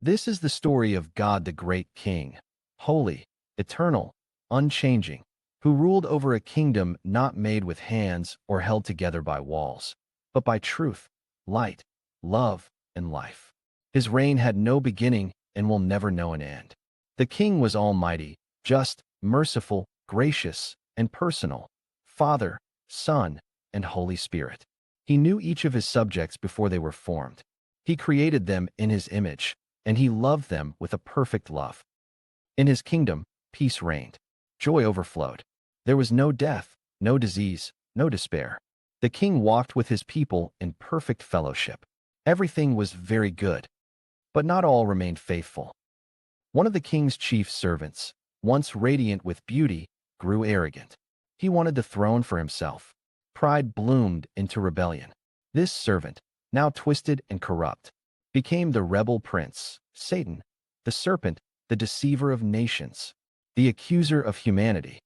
This is the story of God the great King, holy, eternal, unchanging, who ruled over a kingdom not made with hands or held together by walls, but by truth, light, love, and life. His reign had no beginning and will never know an end. The King was almighty, just, merciful, gracious, and personal, Father, Son, and Holy Spirit. He knew each of his subjects before they were formed. He created them in his image, and he loved them with a perfect love. In his kingdom, peace reigned. Joy overflowed. There was no death, no disease, no despair. The king walked with his people in perfect fellowship. Everything was very good, but not all remained faithful. One of the king's chief servants, once radiant with beauty, grew arrogant. He wanted the throne for himself. Pride bloomed into rebellion. This servant, now twisted and corrupt, became the rebel prince, Satan, the serpent, the deceiver of nations, the accuser of humanity.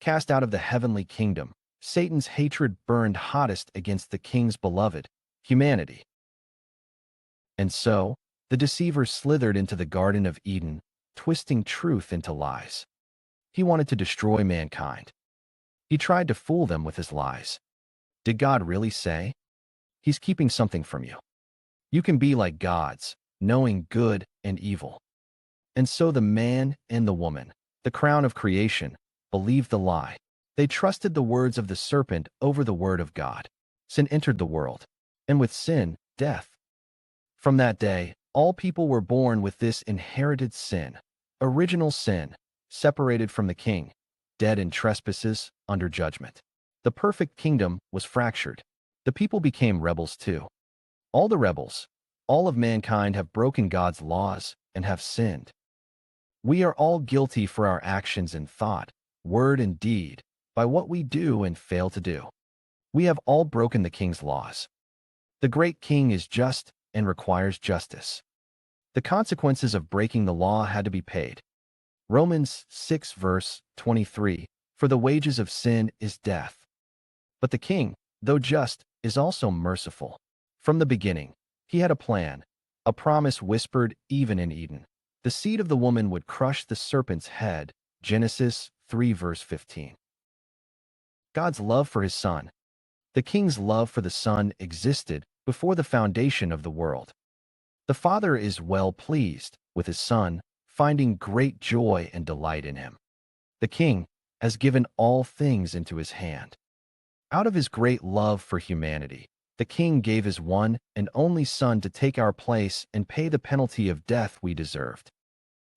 Cast out of the heavenly kingdom, Satan's hatred burned hottest against the king's beloved, humanity. And so, the deceiver slithered into the Garden of Eden, twisting truth into lies. He wanted to destroy mankind. He tried to fool them with his lies. Did God really say? He's keeping something from you. You can be like gods, knowing good and evil. And so the man and the woman, the crown of creation, believed the lie. They trusted the words of the serpent over the word of God. Sin entered the world, and with sin, death. From that day, all people were born with this inherited sin, original sin, separated from the king, dead in trespasses, under judgment. The perfect kingdom was fractured. The people became rebels too. All the rebels, all of mankind have broken God's laws and have sinned. We are all guilty for our actions in thought, word, and deed, by what we do and fail to do. We have all broken the king's laws. The great king is just and requires justice. The consequences of breaking the law had to be paid. Romans 6 verse 23, for the wages of sin is death. But the king, though just, is also merciful. From the beginning, he had a plan, a promise whispered even in Eden. The seed of the woman would crush the serpent's head, Genesis 3 verse 15. God's love for his son. The king's love for the son existed before the foundation of the world. The Father is well pleased with his son, finding great joy and delight in him. The king has given all things into his hand. Out of his great love for humanity, the king gave his one and only son to take our place and pay the penalty of death we deserved.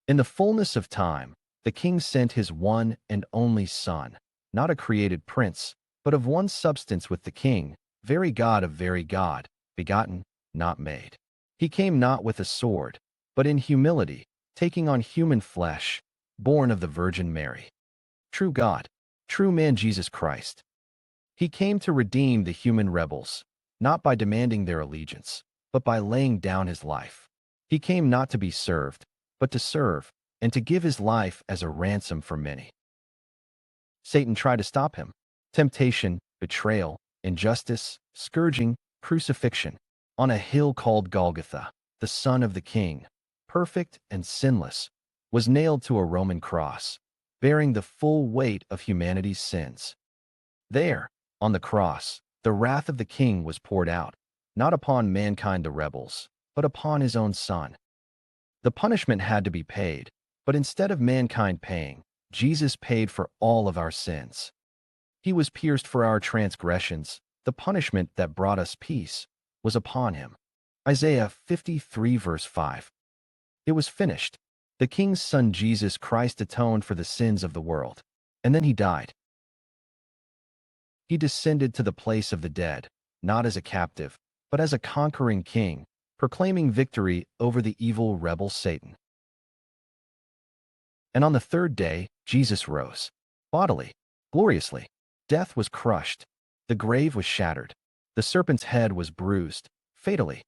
In the fullness of time, the king sent his one and only son, not a created prince, but of one substance with the king, very God of very God, begotten, not made. He came not with a sword, but in humility, taking on human flesh, born of the Virgin Mary. True God, true man Jesus Christ. He came to redeem the human rebels, not by demanding their allegiance, but by laying down his life. He came not to be served, but to serve, and to give his life as a ransom for many. Satan tried to stop him. Temptation, betrayal, injustice, scourging, crucifixion. On a hill called Golgotha, the Son of the King, perfect and sinless, was nailed to a Roman cross, bearing the full weight of humanity's sins. There, on the cross, the wrath of the King was poured out, not upon mankind the rebels, but upon his own Son. The punishment had to be paid, but instead of mankind paying, Jesus paid for all of our sins. He was pierced for our transgressions. The punishment that brought us peace was upon him. Isaiah 53 verse 5. It was finished. The King's Son Jesus Christ atoned for the sins of the world. And then he died. He descended to the place of the dead, not as a captive, but as a conquering king, proclaiming victory over the evil rebel Satan. And on the third day, Jesus rose, bodily, gloriously. Death was crushed. The grave was shattered. The serpent's head was bruised, fatally.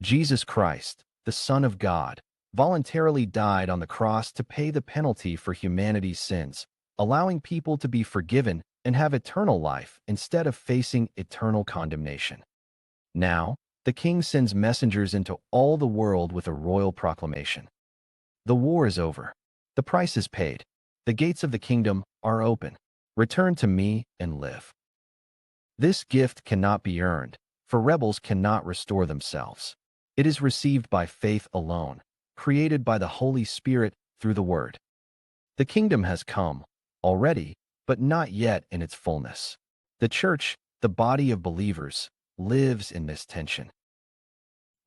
Jesus Christ, the Son of God, voluntarily died on the cross to pay the penalty for humanity's sins, allowing people to be forgiven and have eternal life instead of facing eternal condemnation. Now, The king sends messengers into all the world with a royal proclamation. The war is over. The price is paid. The gates of the kingdom are open. Return to me and live. This gift cannot be earned, for rebels cannot restore themselves. It is received by faith alone, created by the Holy Spirit through the Word. The kingdom has come, already, but not yet in its fullness. The church, the body of believers, lives in this tension.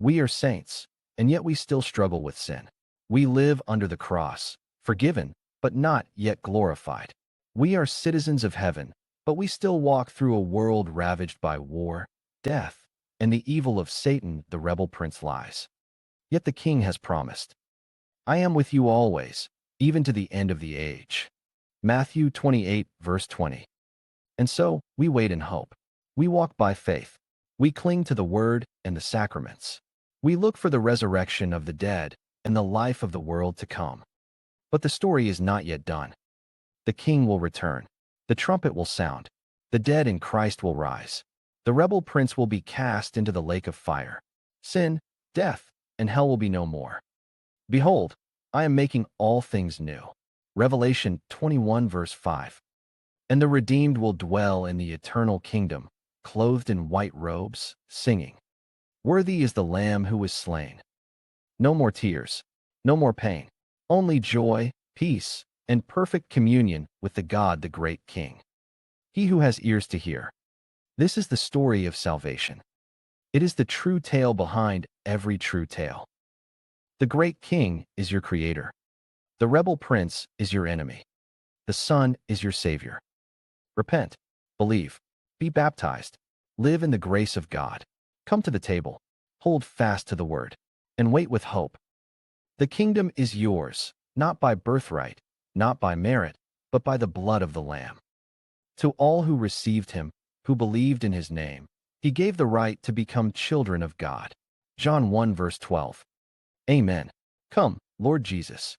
We are saints, and yet we still struggle with sin. We live under the cross, forgiven, but not yet glorified. We are citizens of heaven, but we still walk through a world ravaged by war, death, and the evil of Satan, the rebel prince lies. Yet the King has promised, I am with you always, even to the end of the age. Matthew 28, verse 20. And so, we wait in hope. We walk by faith. We cling to the Word and the sacraments. We look for the resurrection of the dead and the life of the world to come. But the story is not yet done. The King will return. The trumpet will sound. The dead in Christ will rise. The rebel prince will be cast into the lake of fire. Sin, death, and hell will be no more. Behold, I am making all things new. Revelation 21, verse 5. And the redeemed will dwell in the eternal kingdom, clothed in white robes, singing, Worthy is the Lamb who was slain. No more tears, no more pain, only joy, peace, and perfect communion with the God, the great King. He who has ears to hear. This is the story of salvation. It is the true tale behind every true tale. The great King is your creator. The rebel prince is your enemy. The Son is your Savior. Repent, believe, be baptized, live in the grace of God. Come to the table, hold fast to the word, and wait with hope. The kingdom is yours, not by birthright, not by merit, but by the blood of the Lamb. To all who received him, who believed in his name, he gave the right to become children of God. John 1, verse 12. Amen. Come, Lord Jesus.